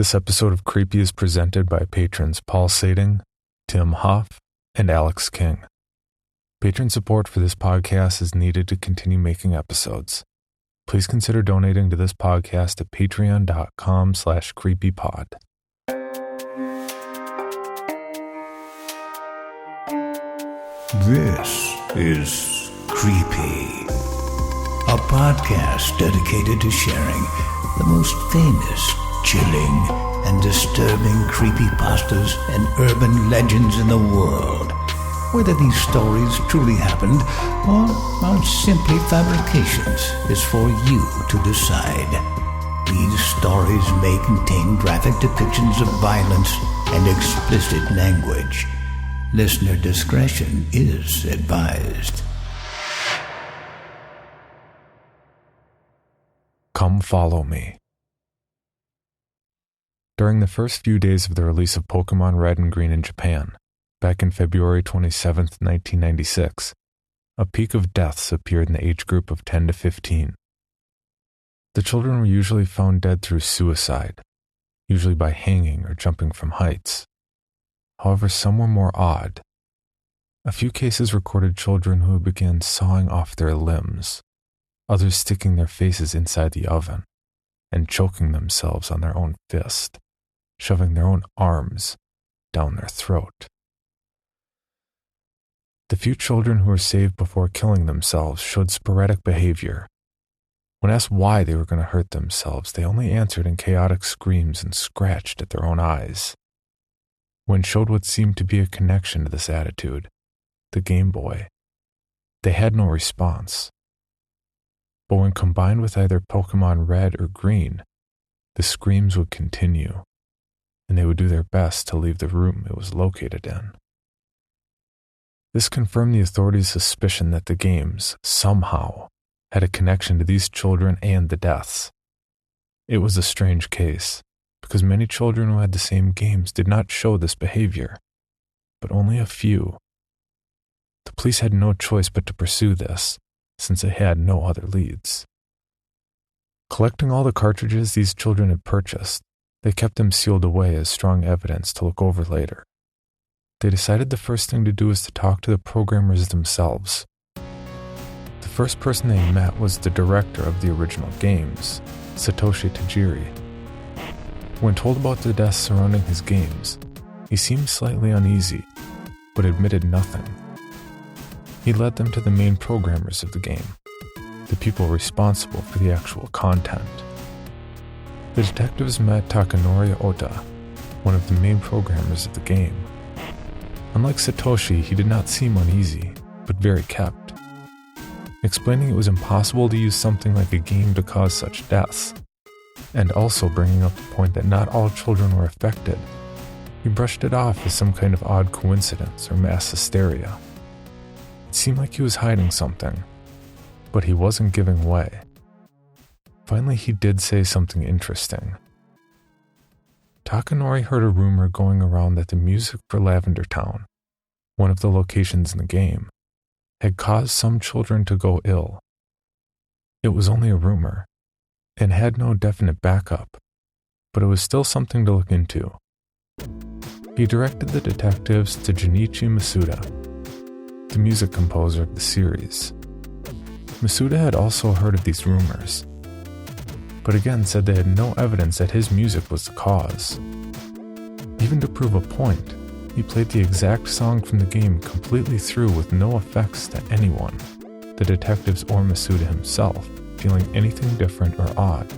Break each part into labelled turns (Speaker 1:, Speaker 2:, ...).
Speaker 1: This episode of Creepy is presented by patrons Paul Sading, Tim Hoff, and Alex King. Patron support for this podcast is needed to continue making episodes. Please consider donating to this podcast at patreon.com/creepypod.
Speaker 2: This is Creepy, a podcast dedicated to sharing the most famous, chilling, and disturbing creepypastas and urban legends in the world. Whether these stories truly happened or are simply fabrications is for you to decide. These stories may contain graphic depictions of violence and explicit language. Listener discretion is advised.
Speaker 1: Come follow me. During the first few days of the release of Pokemon Red and Green in Japan, back in February 27, 1996, a peak of deaths appeared in the age group of 10 to 15. The children were usually found dead through suicide, usually by hanging or jumping from heights. However, some were more odd. A few cases recorded children who began sawing off their limbs, others sticking their faces inside the oven, and choking themselves on their own fist, shoving their own arms down their throat. The few children who were saved before killing themselves showed sporadic behavior. When asked why they were going to hurt themselves, they only answered in chaotic screams and scratched at their own eyes. When showed what seemed to be a connection to this attitude, the Game Boy, they had no response. But when combined with either Pokemon Red or Green, the screams would continue, and they would do their best to leave the room it was located in. This confirmed the authorities' suspicion that the games, somehow, had a connection to these children and the deaths. It was a strange case, because many children who had the same games did not show this behavior, but only a few. The police had no choice but to pursue this, since they had no other leads. Collecting all the cartridges these children had purchased, they kept them sealed away as strong evidence to look over later. They decided the first thing to do was to talk to the programmers themselves. The first person they met was the director of the original games, Satoshi Tajiri. When told about the deaths surrounding his games, he seemed slightly uneasy, but admitted nothing. He led them to the main programmers of the game, the people responsible for the actual content. The detectives met Takanori Ota, one of the main programmers of the game. Unlike Satoshi, he did not seem uneasy, but very kept. Explaining it was impossible to use something like a game to cause such deaths, and also bringing up the point that not all children were affected, he brushed it off as some kind of odd coincidence or mass hysteria. It seemed like he was hiding something, but he wasn't giving way. Finally, he did say something interesting. Takanori heard a rumor going around that the music for Lavender Town, one of the locations in the game, had caused some children to go ill. It was only a rumor, and had no definite backup, but it was still something to look into. He directed the detectives to Junichi Masuda, the music composer of the series. Masuda had also heard of these rumors, but again said they had no evidence that his music was the cause. Even to prove a point, he played the exact song from the game completely through with no effects to anyone, the detectives or Masuda himself, feeling anything different or odd.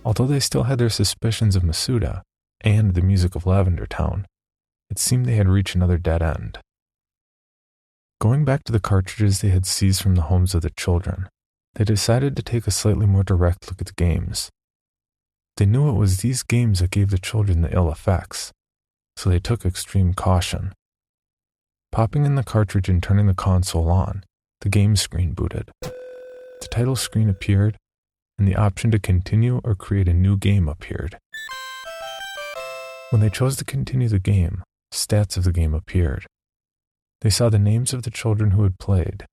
Speaker 1: Although they still had their suspicions of Masuda and the music of Lavender Town, it seemed they had reached another dead end. Going back to the cartridges they had seized from the homes of the children, they decided to take a slightly more direct look at the games. They knew it was these games that gave the children the ill effects, so they took extreme caution. Popping in the cartridge and turning the console on, the game screen booted. The title screen appeared, and the option to continue or create a new game appeared. When they chose to continue the game, stats of the game appeared. They saw the names of the children who had played,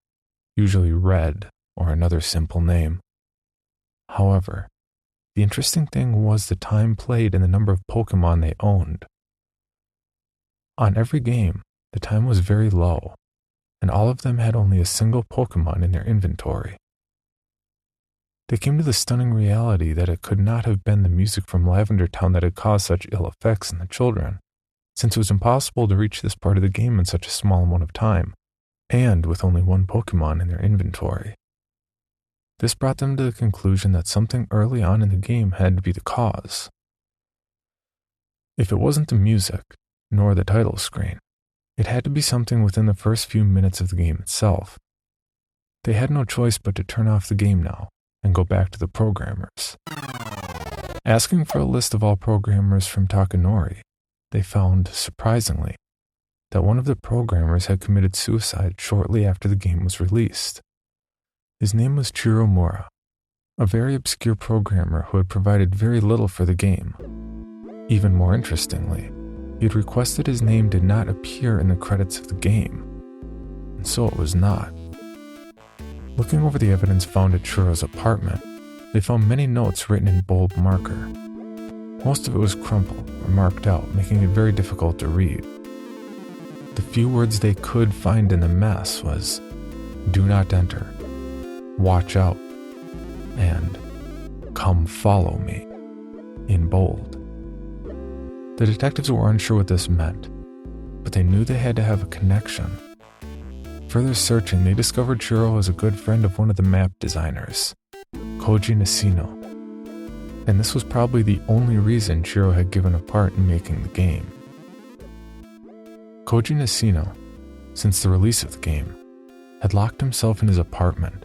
Speaker 1: usually Red or another simple name. However, The interesting thing was the time played and the number of Pokemon they owned. On every game, the time was very low, and all of them had only a single Pokemon in their inventory. They came to the stunning reality that it could not have been the music from Lavender Town that had caused such ill effects in the children, since it was impossible to reach this part of the game in such a small amount of time, and with only one Pokemon in their inventory. This brought them to the conclusion that something early on in the game had to be the cause. If it wasn't the music, nor the title screen, it had to be something within the first few minutes of the game itself. They had no choice but to turn off the game now and go back to the programmers. Asking for a list of all programmers from Takanori, they found, surprisingly, that one of the programmers had committed suicide shortly after the game was released. His name was Chiro Mura, a very obscure programmer who had provided very little for the game. Even more interestingly, he had requested his name did not appear in the credits of the game, and so it was not. Looking over the evidence found at Chiro's apartment, they found many notes written in bold marker. Most of it was crumpled or marked out, making it very difficult to read. The few words they could find in the mess was, "Do not enter," "Watch out," and "Come follow me," in bold. The detectives were unsure what this meant, but they knew they had to have a connection. Further searching, they discovered Chiro was a good friend of one of the map designers, Koji Nishino, and this was probably the only reason Chiro had given a part in making the game. Koji Nishino, since the release of the game, had locked himself in his apartment,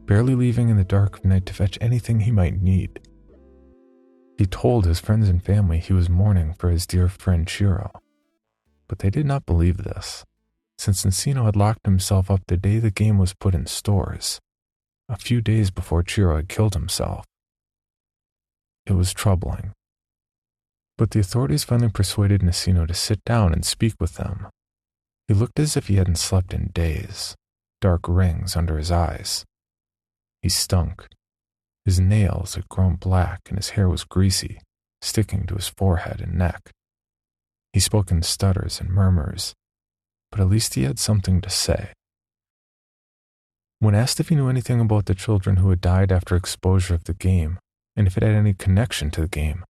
Speaker 1: barely leaving in the dark of night to fetch anything he might need. He told his friends and family he was mourning for his dear friend Chiro, but they did not believe this, since Nishino had locked himself up the day the game was put in stores, a few days before Chiro had killed himself. It was troubling. But the authorities finally persuaded Nishino to sit down and speak with them. He looked as if he hadn't slept in days, dark rings under his eyes. He stunk. His nails had grown black and his hair was greasy, sticking to his forehead and neck. He spoke in stutters and murmurs, but at least he had something to say. When asked if he knew anything about the children who had died after exposure of the game, and if it had any connection to the game,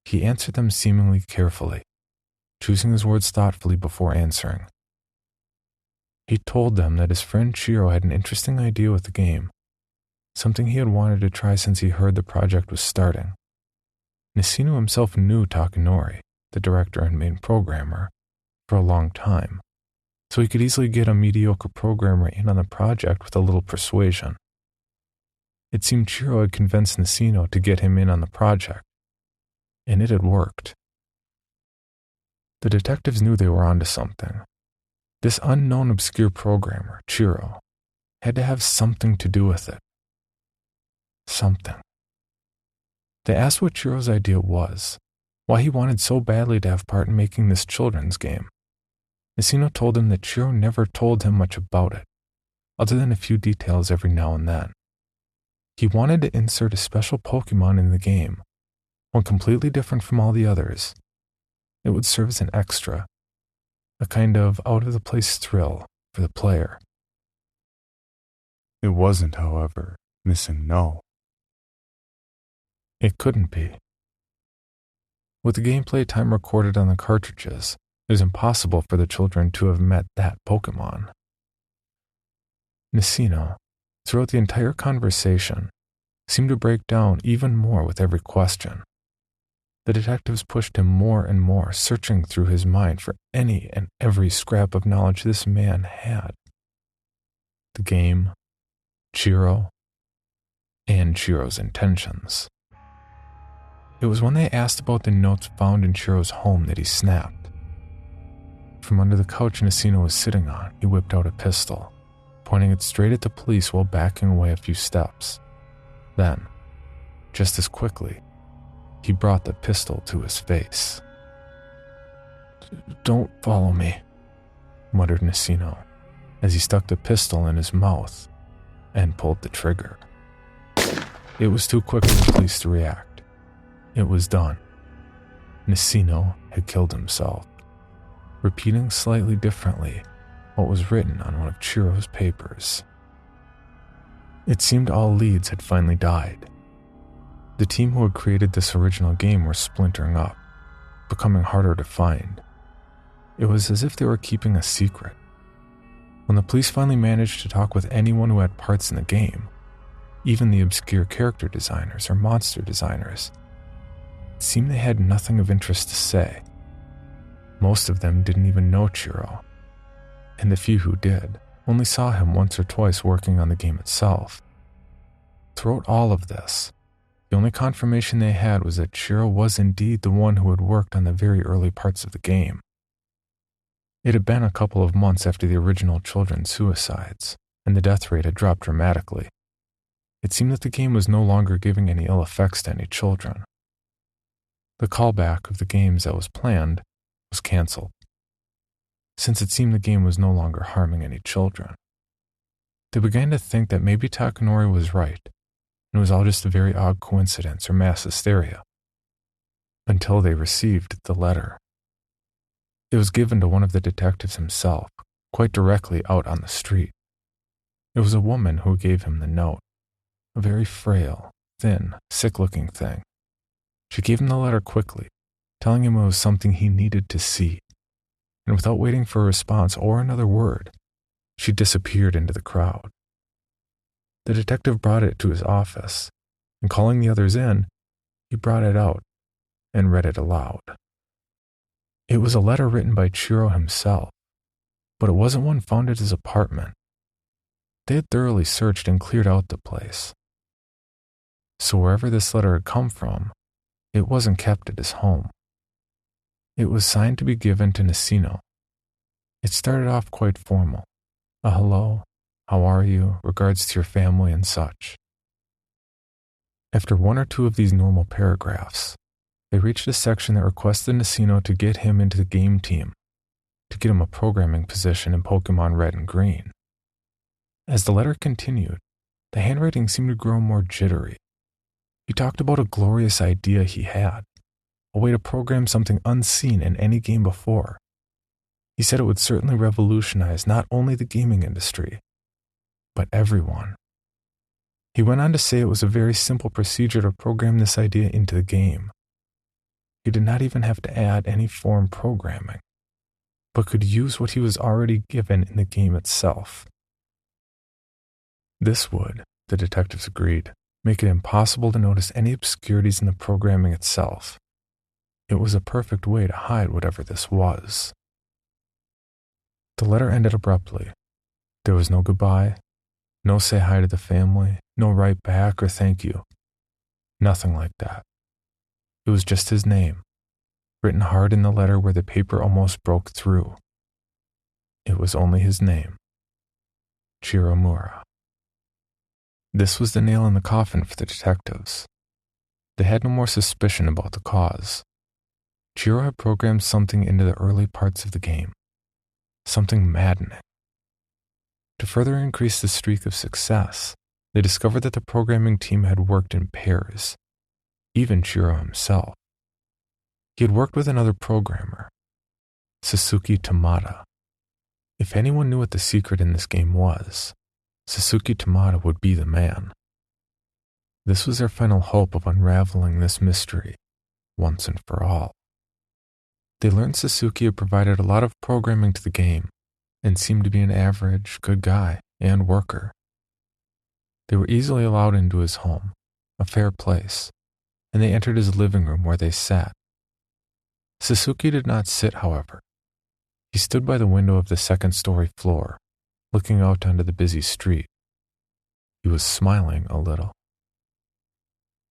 Speaker 1: he answered them seemingly carefully, choosing his words thoughtfully before answering. He told them that his friend Chiro had an interesting idea with the game, something he had wanted to try since he heard the project was starting. Nishino himself knew Takanori, the director and main programmer, for a long time, so he could easily get a mediocre programmer in on the project with a little persuasion. It seemed Chiro had convinced Nishino to get him in on the project, and it had worked. The detectives knew they were onto something. This unknown obscure programmer, Chiro, had to have something to do with it. Something. They asked what Chiro's idea was, why he wanted so badly to have part in making this children's game. Nishino told them that Chiro never told him much about it, other than a few details every now and then. He wanted to insert a special Pokemon in the game, one completely different from all the others. It would serve as an extra, a kind of out-of-the-place thrill for the player.
Speaker 3: It wasn't, however, missing no.
Speaker 1: It couldn't be. With the gameplay time recorded on the cartridges, it was impossible for the children to have met that Pokemon. Nishino, throughout the entire conversation, seemed to break down even more with every question. The detectives pushed him more and more, searching through his mind for any and every scrap of knowledge this man had. The game, Chiro, and Chiro's intentions. It was when they asked about the notes found in Chiro's home that he snapped. From under the couch Nishino was sitting on, he whipped out a pistol, pointing it straight at the police while backing away a few steps. Then, just as quickly, he brought the pistol to his face. "Don't follow me," muttered Nishino, as he stuck the pistol in his mouth and pulled the trigger. It was too quick for the police to react. It was done. Nicino had killed himself, repeating slightly differently what was written on one of Chiro's papers. It seemed all leads had finally died. The team who had created this original game were splintering up, becoming harder to find. It was as if they were keeping a secret. When the police finally managed to talk with anyone who had parts in the game, even the obscure character designers or monster designers, it seemed they had nothing of interest to say. Most of them didn't even know Chiro, and the few who did only saw him once or twice working on the game itself. Throughout all of this, the only confirmation they had was that Chiro was indeed the one who had worked on the very early parts of the game. It had been a couple of months after the original children's suicides, and the death rate had dropped dramatically. It seemed that the game was no longer giving any ill effects to any children. The callback of the games that was planned was cancelled, since it seemed the game was no longer harming any children. They began to think that maybe Takanori was right, and it was all just a very odd coincidence or mass hysteria, until they received the letter. It was given to one of the detectives himself, quite directly out on the street. It was a woman who gave him the note, a very frail, thin, sick-looking thing. She gave him the letter quickly, telling him it was something he needed to see, and without waiting for a response or another word, she disappeared into the crowd. The detective brought it to his office, and calling the others in, he brought it out and read it aloud. It was a letter written by Chiro himself, but it wasn't one found at his apartment. They had thoroughly searched and cleared out the place. So wherever this letter had come from, it wasn't kept at his home. It was signed to be given to Nicino. It started off quite formal. A hello, how are you, regards to your family and such. After one or two of these normal paragraphs, they reached a section that requested Nicino to get him into the game team, to get him a programming position in Pokemon Red and Green. As the letter continued, the handwriting seemed to grow more jittery. He talked about a glorious idea he had, a way to program something unseen in any game before. He said it would certainly revolutionize not only the gaming industry, but everyone. He went on to say it was a very simple procedure to program this idea into the game. He did not even have to add any form programming, but could use what he was already given in the game itself. This would, the detectives agreed, make it impossible to notice any obscurities in the programming itself. It was a perfect way to hide whatever this was. The letter ended abruptly. There was no goodbye, no say hi to the family, no write back or thank you. Nothing like that. It was just his name, written hard in the letter where the paper almost broke through. It was only his name, Chiro Mura. This was the nail in the coffin for the detectives. They had no more suspicion about the cause. Chiro had programmed something into the early parts of the game, something maddening. To further increase the streak of success, they discovered that the programming team had worked in pairs, even Chiro himself. He had worked with another programmer, Sasuke Tamada. If anyone knew what the secret in this game was, Sasuke Tamada would be the man. This was their final hope of unraveling this mystery, once and for all. They learned Sasuke had provided a lot of programming to the game, and seemed to be an average, good guy and worker. They were easily allowed into his home, a fair place, and they entered his living room where they sat. Sasuke did not sit, however. He stood by the window of the second-story floor, looking out onto the busy street. He was smiling a little.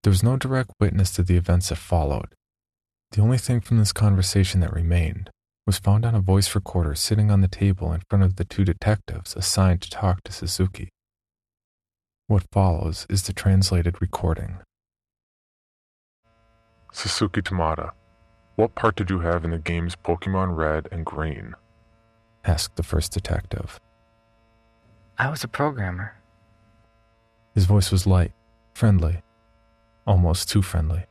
Speaker 1: There was no direct witness to the events that followed. The only thing from this conversation that remained was found on a voice recorder sitting on the table in front of the two detectives assigned to talk to Sasuke. What follows is the translated recording.
Speaker 3: Sasuke Tamada, what part did you have in the games Pokemon Red and Green?
Speaker 1: Asked the first detective.
Speaker 4: I was a programmer.
Speaker 1: His voice was light, friendly, almost too friendly.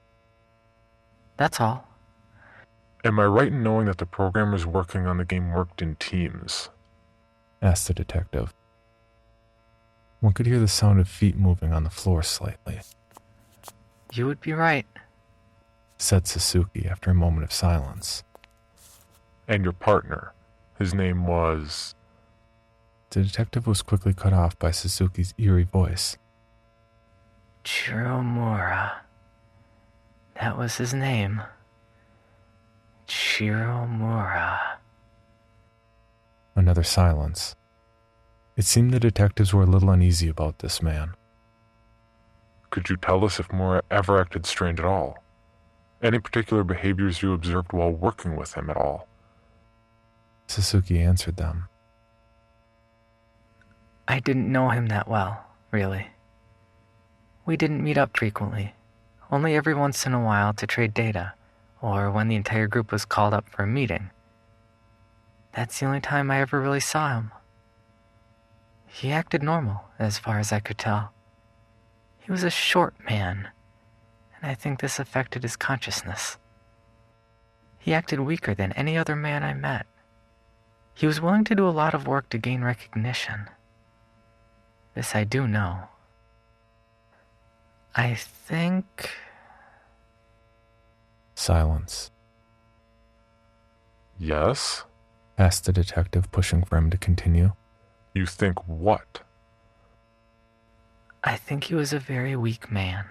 Speaker 4: That's all.
Speaker 3: Am I right in knowing that the programmers working on the game worked in teams?
Speaker 1: Asked the detective. One could hear the sound of feet moving on the floor slightly.
Speaker 4: You would be right.
Speaker 1: Said Suzuki after a moment of silence.
Speaker 3: And your partner, his name was...
Speaker 1: The detective was quickly cut off by Suzuki's eerie voice.
Speaker 4: Chiromura. That was his name. Chiromura.
Speaker 1: Another silence. It seemed the detectives were a little uneasy about this man.
Speaker 3: Could you tell us if Mura ever acted strange at all? Any particular behaviors you observed while working with him at all?
Speaker 1: Suzuki answered them.
Speaker 4: I didn't know him that well, really. We didn't meet up frequently, only every once in a while to trade data, or when the entire group was called up for a meeting. That's the only time I ever really saw him. He acted normal, as far as I could tell. He was a short man, and I think this affected his consciousness. He acted weaker than any other man I met. He was willing to do a lot of work to gain recognition. This I do know. I think...
Speaker 1: Silence.
Speaker 3: Yes?
Speaker 1: Asked the detective, pushing for him to continue.
Speaker 3: You think what?
Speaker 4: I think he was a very weak man.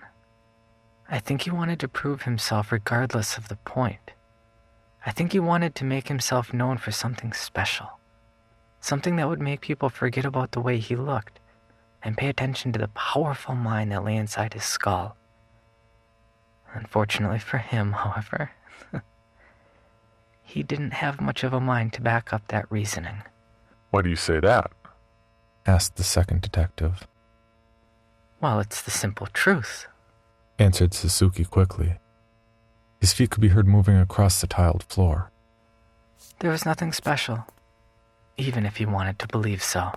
Speaker 4: I think he wanted to prove himself regardless of the point. I think he wanted to make himself known for something special. Something that would make people forget about the way he looked and pay attention to the powerful mind that lay inside his skull. Unfortunately for him, however, he didn't have much of a mind to back up that reasoning.
Speaker 3: Why do you say that?
Speaker 1: Asked the second detective.
Speaker 4: Well, it's the simple truth.
Speaker 1: Answered Suzuki quickly. His feet could be heard moving across the tiled floor.
Speaker 4: There was nothing special, even if he wanted to believe so.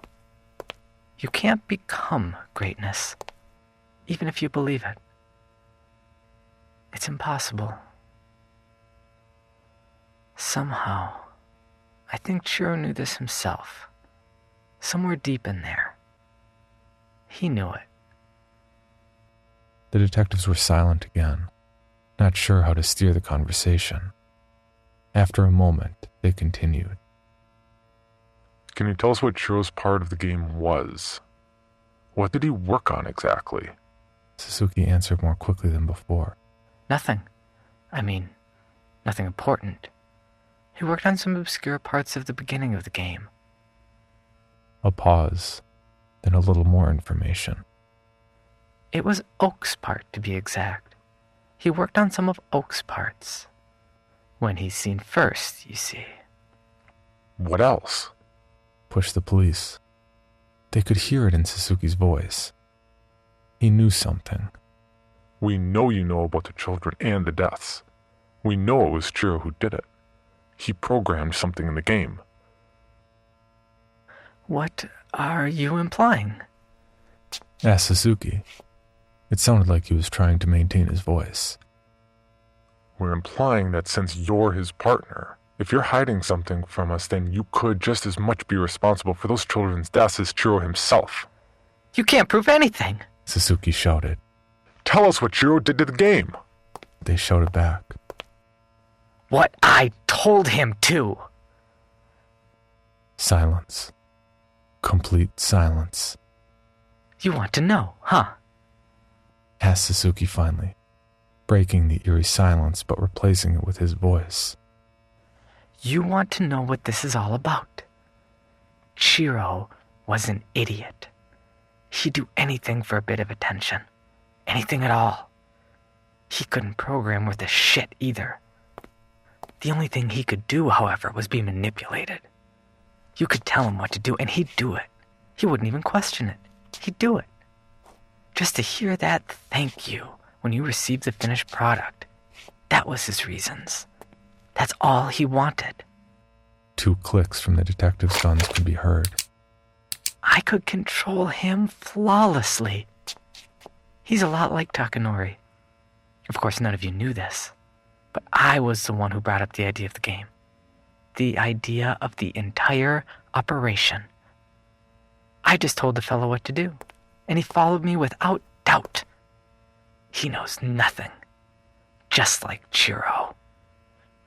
Speaker 4: You can't become greatness, even if you believe it. It's impossible. Somehow, I think Chiro knew this himself. Somewhere deep in there. He knew it.
Speaker 1: The detectives were silent again, not sure how to steer the conversation. After a moment, they continued.
Speaker 3: Can you tell us what Chiro's part of the game was? What did he work on exactly?
Speaker 1: Suzuki answered more quickly than before.
Speaker 4: Nothing. Nothing important. He worked on some obscure parts of the beginning of the game.
Speaker 1: A pause, then a little more information.
Speaker 4: It was Oak's part, to be exact. He worked on some of Oak's parts. When he's seen first, you see.
Speaker 3: What else?
Speaker 1: Pushed the police. They could hear it in Suzuki's voice. He knew something.
Speaker 3: We know you know about the children and the deaths. We know it was Chiro who did it. He programmed something in the game.
Speaker 4: What are you implying?
Speaker 1: Asked Suzuki. It sounded like he was trying to maintain his voice.
Speaker 3: We're implying that since you're his partner, if you're hiding something from us, then you could just as much be responsible for those children's deaths as Chiro himself.
Speaker 4: You can't prove anything,
Speaker 1: Suzuki shouted.
Speaker 3: Tell us what Chiro did to the game.
Speaker 1: They shouted back.
Speaker 4: What I told him to.
Speaker 1: Silence. Complete silence.
Speaker 4: You want to know, huh?
Speaker 1: Asked Suzuki finally, breaking the eerie silence but replacing it with his voice.
Speaker 4: You want to know what this is all about. Chiro was an idiot. He'd do anything for a bit of attention. Anything at all. He couldn't program worth a shit either. The only thing he could do, however, was be manipulated. You could tell him what to do, and he'd do it. He wouldn't even question it. He'd do it. Just to hear that thank you when you received the finished product, that was his reasons. That's all he wanted.
Speaker 1: 2 clicks from the detective's guns could be heard.
Speaker 4: I could control him flawlessly. He's a lot like Takanori. Of course, none of you knew this, but I was the one who brought up the idea of the game. The idea of the entire operation. I just told the fellow what to do, and he followed me without doubt. He knows nothing, just like Chiro.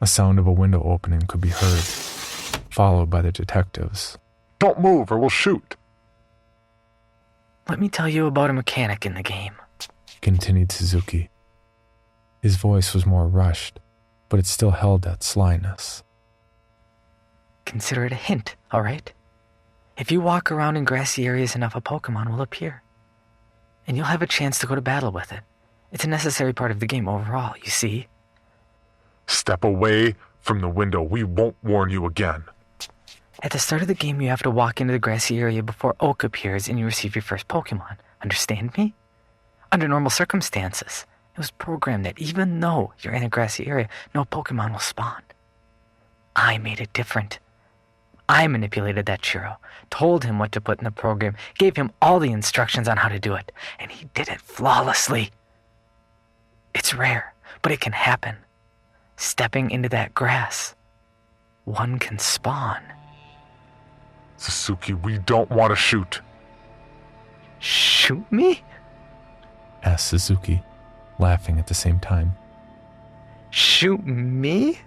Speaker 1: A sound of a window opening could be heard, followed by the detectives.
Speaker 3: Don't move or we'll shoot.
Speaker 4: Let me tell you about a mechanic in the game,
Speaker 1: continued Suzuki. His voice was more rushed, but it still held that slyness.
Speaker 4: Consider it a hint, all right? If you walk around in grassy areas enough, a Pokemon will appear, and you'll have a chance to go to battle with it. It's a necessary part of the game overall, you see?
Speaker 3: Step away from the window. We won't warn you again.
Speaker 4: At the start of the game, you have to walk into the grassy area before Oak appears and you receive your first Pokemon. Understand me? Under normal circumstances, it was programmed that even though you're in a grassy area, no Pokemon will spawn. I made it different. I manipulated that Chiro, told him what to put in the program, gave him all the instructions on how to do it, and he did it flawlessly. It's rare, but it can happen. Stepping into that grass, one can spawn.
Speaker 3: Suzuki, we don't want to shoot.
Speaker 4: Shoot me?
Speaker 1: Asked Suzuki, laughing at the same time.
Speaker 4: Shoot me?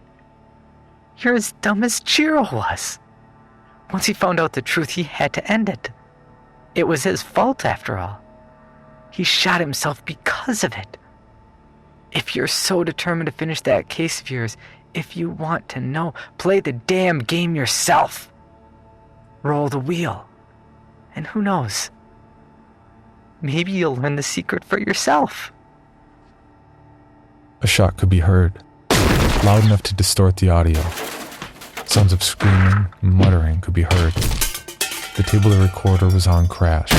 Speaker 4: You're as dumb as Chiro was. Once he found out the truth, he had to end it. It was his fault, after all. He shot himself because of it. If you're so determined to finish that case of yours, if you want to know, play the damn game yourself. Roll the wheel. And who knows? Maybe you'll learn the secret for yourself.
Speaker 1: A shot could be heard, loud enough to distort the audio. Sounds of screaming and muttering could be heard. The table of the recorder was on crash.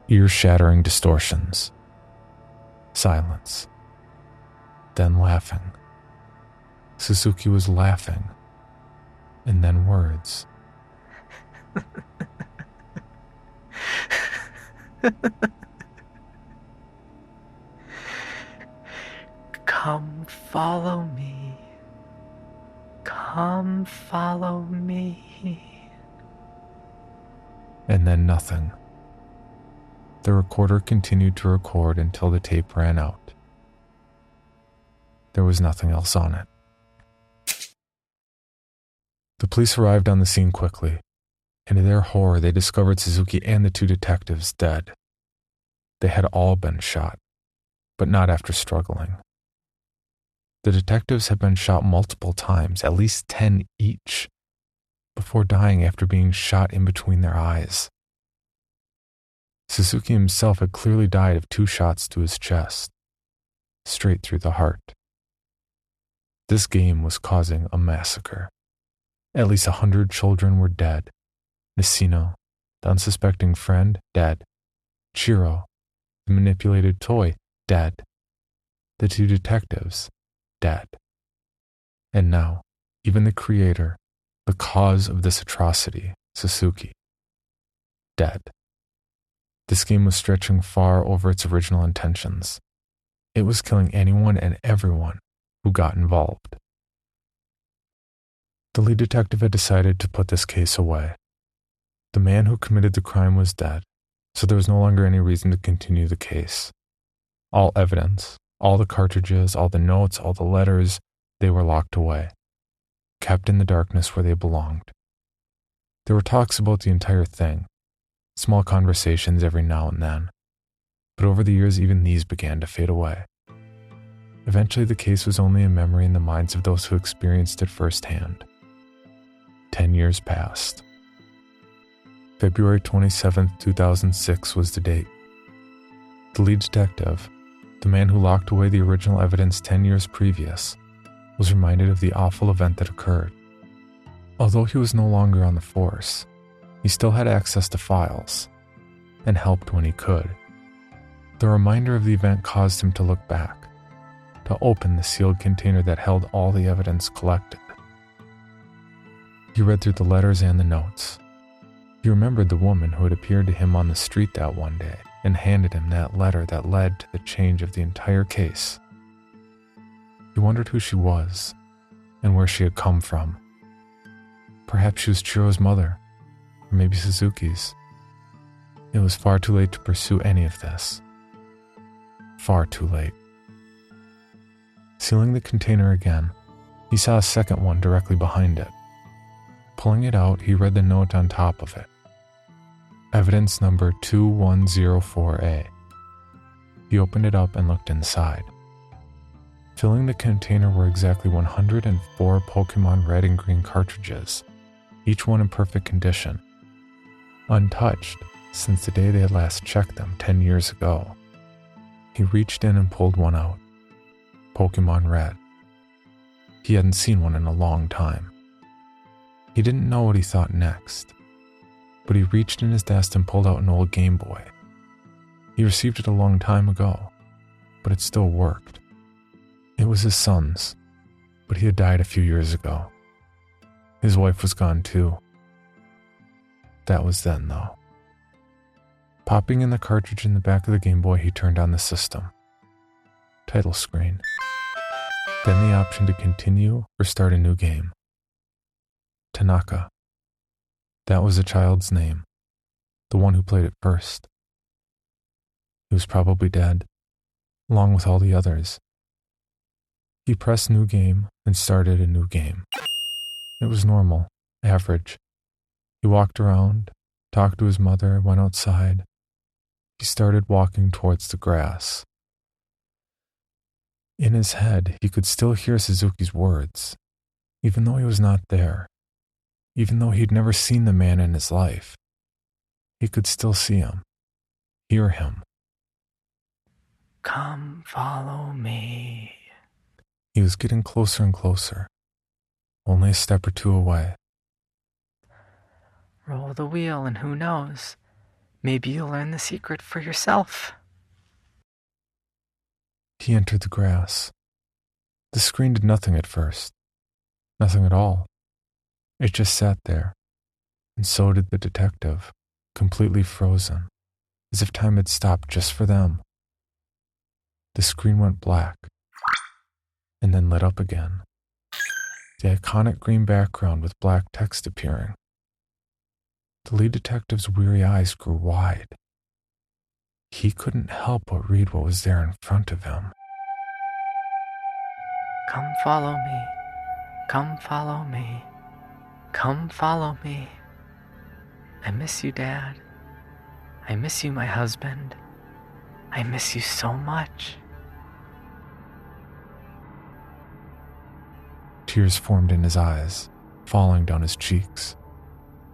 Speaker 1: Ear-shattering distortions. Silence. Then laughing. Suzuki was laughing. And then words.
Speaker 4: Come follow me. Come follow me.
Speaker 1: And then nothing. The recorder continued to record until the tape ran out. There was nothing else on it. The police arrived on the scene quickly, and to their horror they discovered Suzuki and the two detectives dead. They had all been shot, but not after struggling. The detectives had been shot multiple times, at least 10 each, before dying after being shot in between their eyes. Suzuki himself had clearly died of 2 shots to his chest, straight through the heart. This game was causing a massacre. At least 100 children were dead. Nishino, the unsuspecting friend, dead. Chiro, the manipulated toy, dead. The 2 detectives, dead. And now, even the creator, the cause of this atrocity, Suzuki, dead. This game was stretching far over its original intentions. It was killing anyone and everyone who got involved. The lead detective had decided to put this case away. The man who committed the crime was dead, so there was no longer any reason to continue the case. All evidence, all the cartridges, all the notes, all the letters, they were locked away, kept in the darkness where they belonged. There were talks about the entire thing, small conversations every now and then, but over the years even these began to fade away. Eventually the case was only a memory in the minds of those who experienced it firsthand. 10 years passed. February 27, 2006 was the date. The lead detective, the man who locked away the original evidence 10 years previous, was reminded of the awful event that occurred. Although he was no longer on the force, he still had access to files, and helped when he could. The reminder of the event caused him to look back, to open the sealed container that held all the evidence collected. He read through the letters and the notes. He remembered the woman who had appeared to him on the street that one day and handed him that letter that led to the change of the entire case He wondered who she was and where she had come from. Perhaps she was Chiro's mother, or maybe Suzuki's. It was far too late to pursue any of this. Far too late. Sealing the container again, he saw a second one directly behind it. Pulling it out, he read the note on top of it. Evidence number 2104A. He opened it up and looked inside. Filling the container were exactly 104 Pokemon Red and Green cartridges, each one in perfect condition, untouched since the day they had last checked them 10 years ago. He reached in and pulled one out. Pokemon Red. He hadn't seen one in a long time. He didn't know what he thought next, but he reached in his desk and pulled out an old Game Boy. He received it a long time ago, but it still worked. It was his son's, but he had died a few years ago. His wife was gone too. That was then, though. Popping in the cartridge in the back of the Game Boy, he turned on the system. Title screen. Then the option to continue or start a new game. Tanaka. That was the child's name, the one who played it first. He was probably dead, along with all the others. He pressed new game and started a new game. It was normal, average. He walked around, talked to his mother, went outside. He started walking towards the grass. In his head, he could still hear Suzuki's words, even though he was not there, even though he'd never seen the man in his life. He could still see him, hear him.
Speaker 4: Come follow me.
Speaker 1: He was getting closer and closer, only a step or two away.
Speaker 4: Roll the wheel and who knows, maybe you'll learn the secret for yourself.
Speaker 1: He entered the grass. The screen did nothing at first. Nothing at all. It just sat there, and so did the detective, completely frozen, as if time had stopped just for them. The screen went black, and then lit up again. The iconic green background with black text appearing. The lead detective's weary eyes grew wide. He couldn't help but read what was there in front of him.
Speaker 4: Come follow me. Come follow me. Come follow me. I miss you, Dad. I miss you, my husband. I miss you so much.
Speaker 1: Tears formed in his eyes, falling down his cheeks.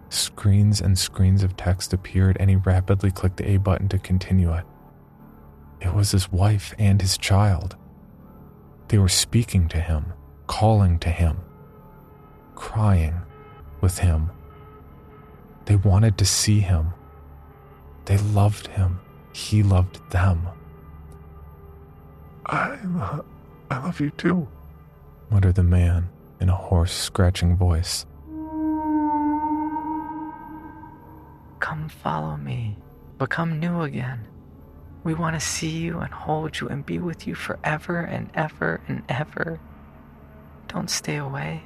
Speaker 1: Screens and screens of text appeared, and he rapidly clicked the A button to continue it. It was his wife and his child. They were speaking to him, calling to him, crying with him. They wanted to see him. They loved him. He loved them.
Speaker 3: I love you too,
Speaker 1: muttered the man in a hoarse, scratching voice.
Speaker 4: Come follow me. Become new again. We want to see you and hold you and be with you forever and ever and ever. Don't stay away.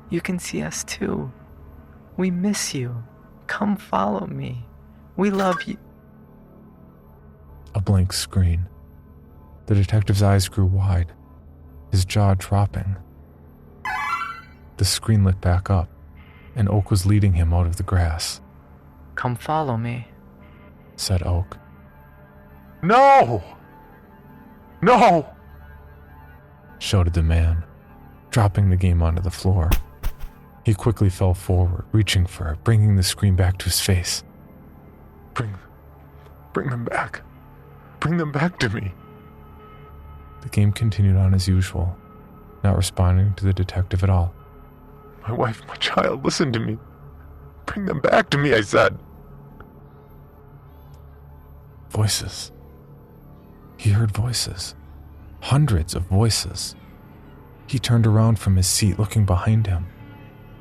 Speaker 4: You can see us too. We miss you. Come follow me. We love you.
Speaker 1: A blank screen. The detective's eyes grew wide, his jaw dropping. The screen lit back up, and Oak was leading him out of the grass.
Speaker 4: Come follow me,
Speaker 1: said Oak.
Speaker 3: No! No!
Speaker 1: Shouted the man, dropping the game onto the floor. He quickly fell forward, reaching for it, bringing the screen back to his face.
Speaker 3: Bring them back. Bring them back to me.
Speaker 1: The game continued on as usual, not responding to the detective at all.
Speaker 3: My wife, my child, listen to me. Bring them back to me, I said.
Speaker 1: Voices. He heard voices. Hundreds of voices. He turned around from his seat, looking behind him,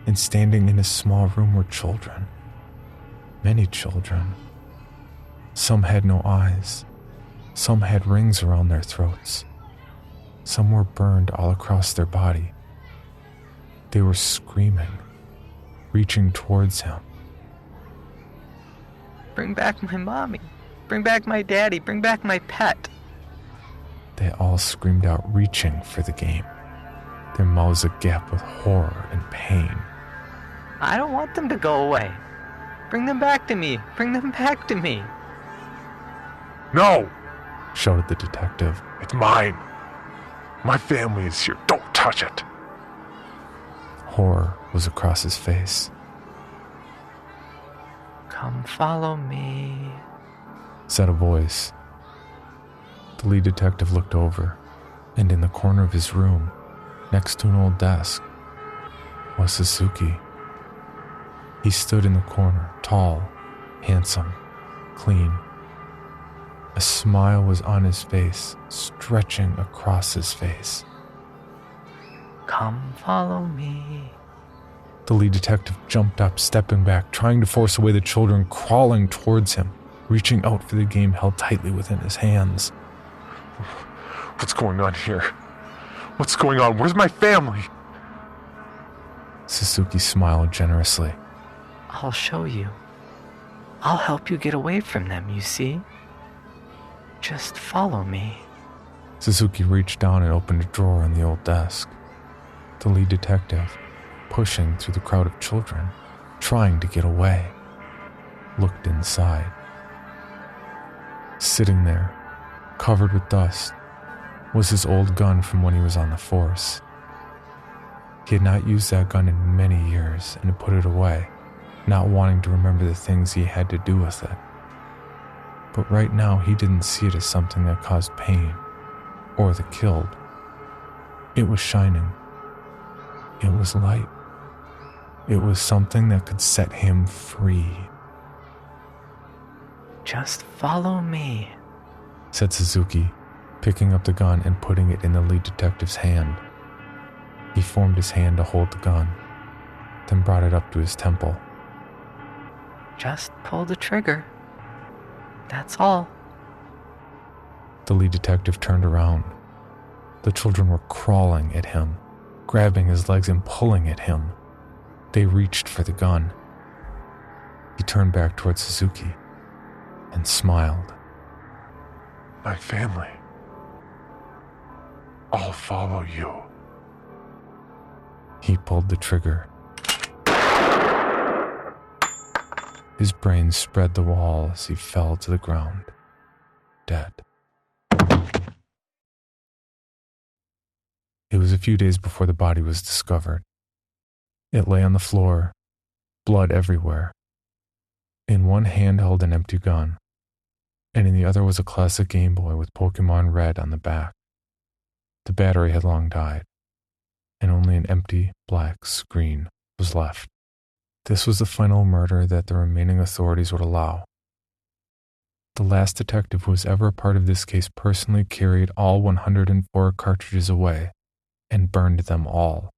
Speaker 1: and standing in his small room were children. Many children. Some had no eyes. Some had rings around their throats. Some were burned all across their body. They were screaming, reaching towards him.
Speaker 4: Bring back my mommy. Bring back my daddy. Bring back my pet.
Speaker 1: They all screamed out, reaching for the game, their mouths agape with horror and pain.
Speaker 4: I don't want them to go away. Bring them back to me. Bring them back to me.
Speaker 3: No!
Speaker 1: Shouted the detective.
Speaker 3: It's mine. My family is here. Don't touch it.
Speaker 1: Horror was across his face.
Speaker 4: Come follow me,
Speaker 1: said a voice. The lead detective looked over, and in the corner of his room, next to an old desk, was Suzuki. He stood in the corner, tall, handsome, clean. A smile was on his face, stretching across his face.
Speaker 4: Come follow me.
Speaker 1: The lead detective jumped up, stepping back, trying to force away the children crawling towards him, reaching out for the game held tightly within his hands.
Speaker 3: What's going on here? What's going on? Where's my family?
Speaker 1: Suzuki smiled generously.
Speaker 4: I'll show you. I'll help you get away from them, you see? Just follow me.
Speaker 1: Suzuki reached down and opened a drawer in the old desk. The lead detective, pushing through the crowd of children, trying to get away, looked inside. Sitting there, covered with dust, was his old gun from when he was on the force. He had not used that gun in many years and had put it away, not wanting to remember the things he had to do with it. But right now he didn't see it as something that caused pain or that killed. It was shining. It was light. It was something that could set him free.
Speaker 4: Just follow me,
Speaker 1: said Suzuki, picking up the gun and putting it in the lead detective's hand. He formed his hand to hold the gun, then brought it up to his temple.
Speaker 4: Just pull the trigger. That's all.
Speaker 1: The lead detective turned around. The children were crawling at him, grabbing his legs and pulling at him. They reached for the gun. He turned back towards Suzuki and smiled.
Speaker 3: My family. I'll follow you.
Speaker 1: He pulled the trigger. His brain spread the wall as he fell to the ground, dead. It was a few days before the body was discovered. It lay on the floor, blood everywhere. In one hand held an empty gun, and in the other was a classic Game Boy with Pokemon Red on the back. The battery had long died, and only an empty black screen was left. This was the final murder that the remaining authorities would allow. The last detective who was ever a part of this case personally carried all 104 cartridges away and burned them all,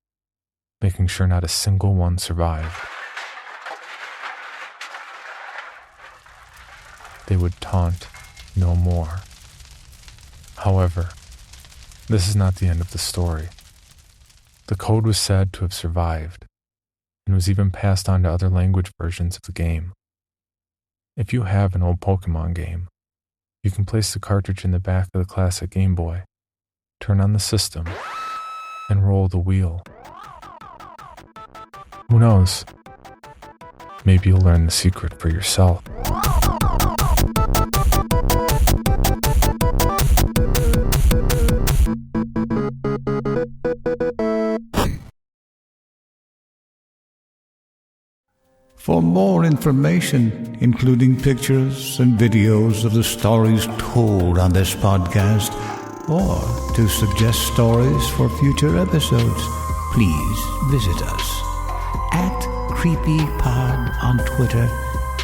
Speaker 1: making sure not a single one survived. They would taunt no more. However, this is not the end of the story. The code was said to have survived, and was even passed on to other language versions of the game. If you have an old Pokemon game, you can place the cartridge in the back of the classic Game Boy, turn on the system, and roll the wheel. Who knows? Maybe you'll learn the secret for yourself.
Speaker 2: For more information, including pictures and videos of the stories told on this podcast, or to suggest stories for future episodes, please visit us at CreepyPod on Twitter,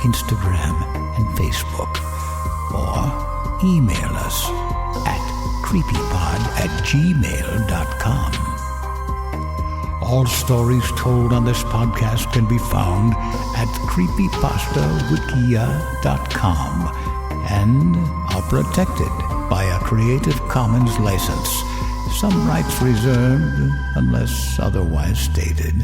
Speaker 2: Instagram, and Facebook, or email us at creepypod@gmail.com. All stories told on this podcast can be found at creepypastawikia.com and are protected by a Creative Commons license. Some rights reserved unless otherwise stated.